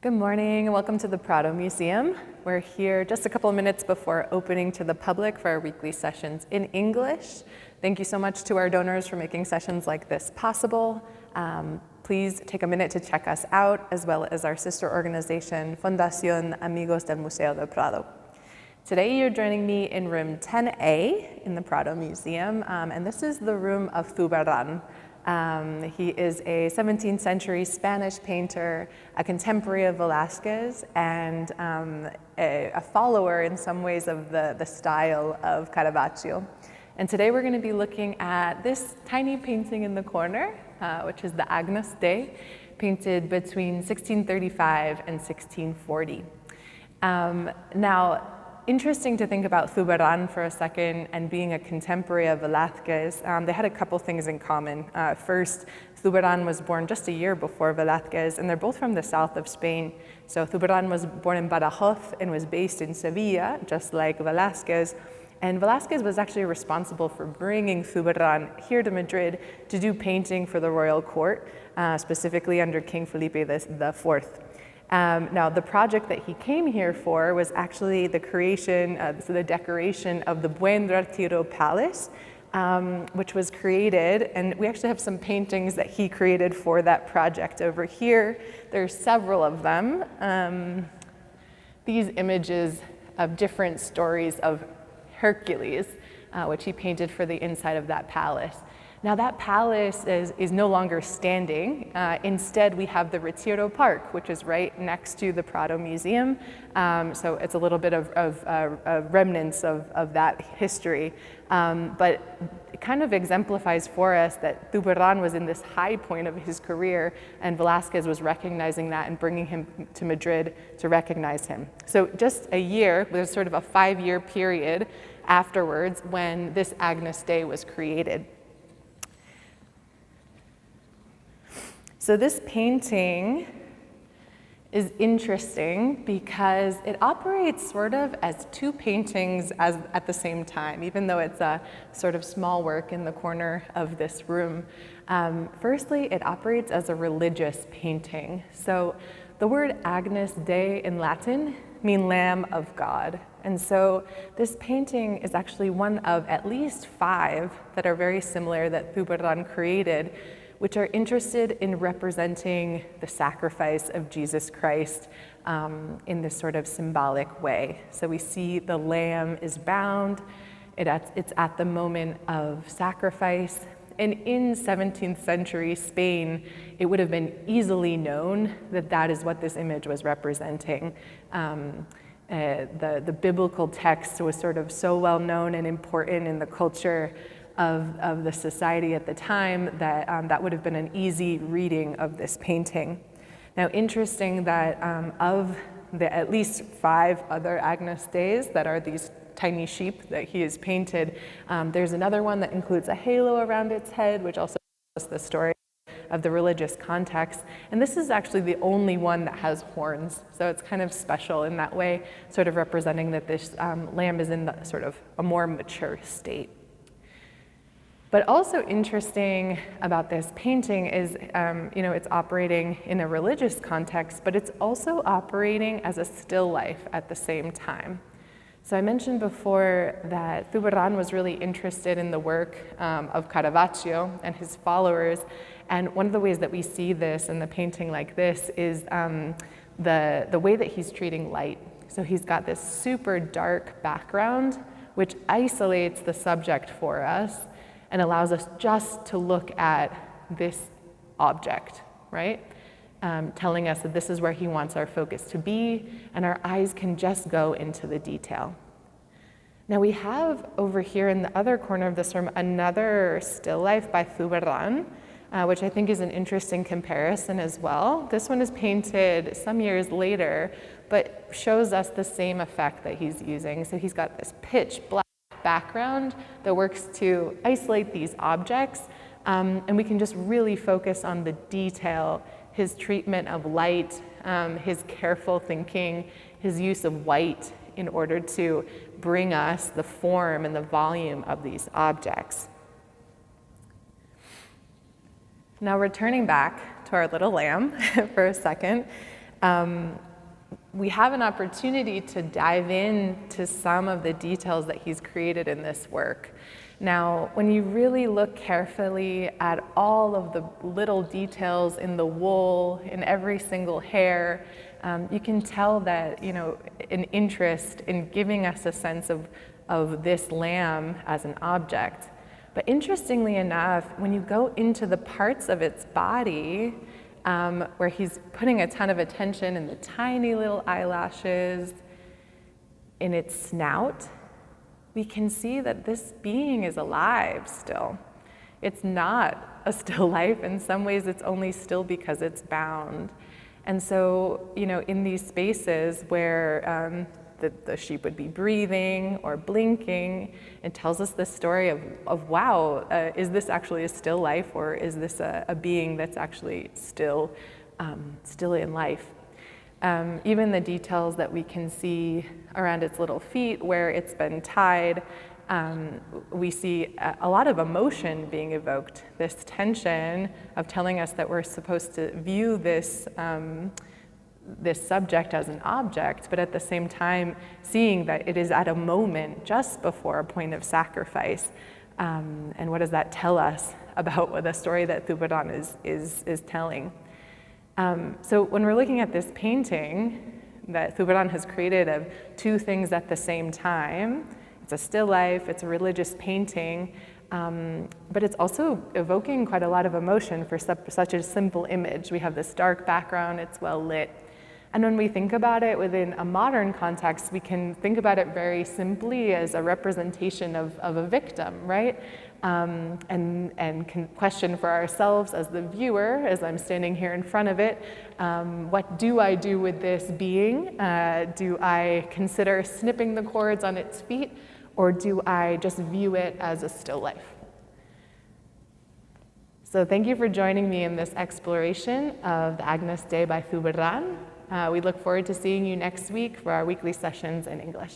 Good morning and welcome to the Prado Museum. We're here just a couple of minutes before opening to the public for our weekly sessions in English. Thank you so much to our donors for making sessions like this possible. Please take a minute to check us out, as well as our sister organization, Fundación Amigos del Museo del Prado. Today you're joining me in room 10A in the Prado Museum, and this is the room of Zurbarán. He is a 17th century Spanish painter, a contemporary of Velázquez, and a follower in some ways of the style of Caravaggio. And today we're going to be looking at this tiny painting in the corner, which is the Agnus Dei, painted between 1635 and 1640. Now, interesting to think about Zurbarán for a second and being a contemporary of Velázquez. They had a couple things in common. First, Zurbarán was born just a year before Velázquez, and they're both from the south of Spain. So Zurbarán was born in Badajoz and was based in Sevilla, just like Velázquez. And Velázquez was actually responsible for bringing Zurbarán here to Madrid to do painting for the royal court, specifically under King Felipe IV. Now, the project that he came here for was actually the creation, the decoration of the Buen Retiro Palace, which was created, and we actually have some paintings that he created for that project over here. There's several of them. These images of different stories of Hercules, which he painted for the inside of that palace. Now that palace is no longer standing. Instead, we have the Retiro Park, which is right next to the Prado Museum. So it's a little bit of remnants of that history. But it kind of exemplifies for us that Zurbarán was in this high point of his career, and Velázquez was recognizing that and bringing him to Madrid to recognize him. So just a year, there's sort of a 5-year period afterwards when this Agnus Dei was created. So this painting is interesting because it operates sort of as two paintings at the same time, even though it's a sort of small work in the corner of this room. Firstly, it operates as a religious painting. So the word Agnus Dei in Latin means Lamb of God. And so this painting is actually one of at least 5 that are very similar that Zurbarán created, which are interested in representing the sacrifice of Jesus Christ in this sort of symbolic way. So we see the lamb is bound, it's at the moment of sacrifice. And in 17th century Spain, it would have been easily known that that is what this image was representing. The biblical text was sort of so well known and important in the culture of the society at the time that that would have been an easy reading of this painting. Now, interesting that of the at least 5 other Agnus Deis that are these tiny sheep that he has painted, there's another one that includes a halo around its head, which also tells the story of the religious context. And this is actually the only one that has horns. So it's kind of special in that way, sort of representing that this lamb is in the sort of a more mature state. But also interesting about this painting is, it's operating in a religious context, but it's also operating as a still life at the same time. So I mentioned before that Zurbarán was really interested in the work of Caravaggio and his followers, and one of the ways that we see this in the painting like this is the way that he's treating light. So he's got this super dark background, which isolates the subject for us and allows us just to look at this object, right? Telling us that this is where he wants our focus to be, and our eyes can just go into the detail. Now we have over here in the other corner of this room another still life by Zurbarán, which I think is an interesting comparison as well. This one is painted some years later, but shows us the same effect that he's using. So he's got this pitch black background that works to isolate these objects, and we can just really focus on the detail, his treatment of light, his careful thinking, his use of white in order to bring us the form and the volume of these objects. Now returning back to our little lamb for a second, We have an opportunity to dive into some of the details that he's created in this work. Now, when you really look carefully at all of the little details in the wool, in every single hair, you can tell that, an interest in giving us a sense of this lamb as an object. But interestingly enough, when you go into the parts of its body, where he's putting a ton of attention in the tiny little eyelashes, in its snout, we can see that this being is alive still. It's not a still life. In some ways, it's only still because it's bound. And so, in these spaces where the sheep would be breathing or blinking, it tells us the story of wow, is this actually a still life, or is this a being that's actually still in life? Even the details that we can see around its little feet where it's been tied, we see a lot of emotion being evoked, this tension of telling us that we're supposed to view this subject as an object, but at the same time seeing that it is at a moment just before a point of sacrifice. And what does that tell us about what the story that Zurbarán is telling? So when we're looking at this painting that Zurbarán has created of two things at the same time, it's a still life, it's a religious painting, but it's also evoking quite a lot of emotion for such a simple image. We have this dark background, it's well lit. And when we think about it within a modern context, we can think about it very simply as a representation of a victim, right? And can question for ourselves as the viewer, as I'm standing here in front of it, what do I do with this being? Do I consider snipping the cords on its feet, or do I just view it as a still life? So thank you for joining me in this exploration of the Agnus Dei by Zurbarán. We look forward to seeing you next week for our weekly sessions in English.